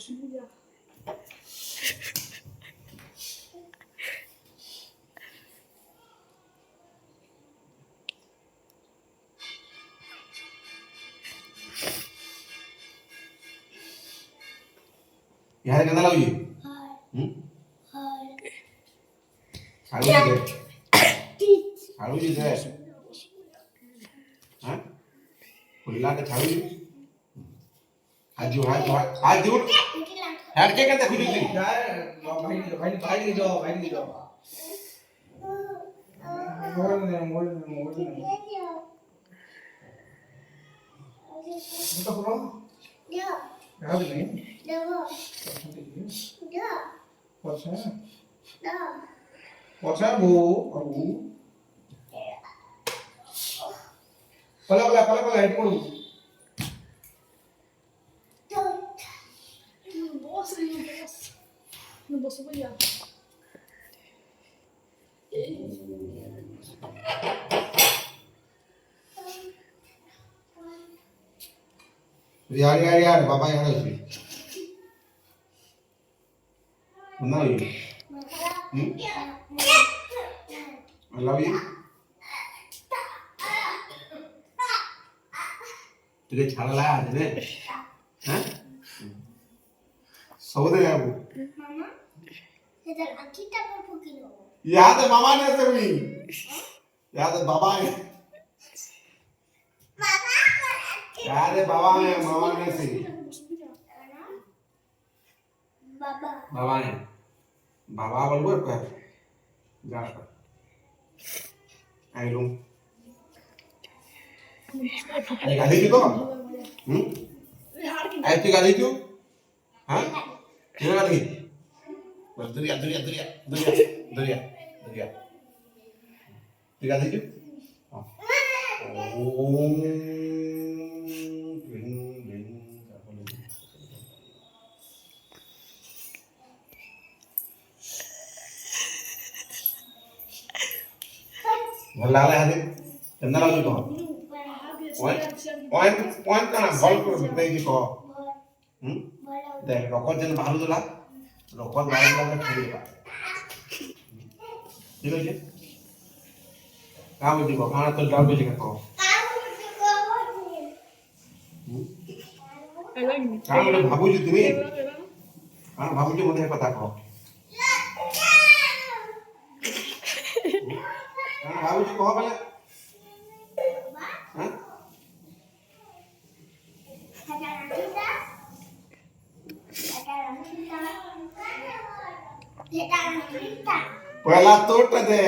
यार कहना लगी साड़ू जी दे साड़ू जी दे हाँ खुला के साड़ू जी आज जो यार क्या कहते खुद जी यार भाई ले जाओ मोबाइल तो बोलो यार नहीं पहुंचा वो पला हेड पड़ू बस भैया यार बाबा यार उसी ना ये I love you तुझे छाला लाया आज ने हैं सौदे है वो मामा ये तो अकीटा पर फुकी लो याद है मामा ने से हुई याद है बाबा है याद है बाबा है मामा ने से बाबा है बाबा बोल पर जा पर आई लूं अरे गाली क्यों तो ऐसी गाली क्यों हाँ क्यों गाली बस दुरिया ठीक है क्यों ଭଲ ଲାଗିଲା ହାଦି କେନ୍ତା ଲାଗୁଛି କହ ପଏଣ୍ଟ କାଣା ଭଲ ଦେଇକି କହ ଦେଖ ରକତ ଯେନ୍ ବାହାରୁଥିଲା ରକତ ବାହାରୁଥିଲା ଖେଳିବା ଠିକ ଅଛି କାଁ ବୁଝିବ କାଣା ତ ଡାଉଟ ଅଛି କହ କାଣା ଗୋଟେ ଭାବୁଛୁ ତୁମେ କାଣା ଭାବୁଛୁ ମୋତେ କଥା କହ भाभी कहो पहले हां पहला तोड़ दे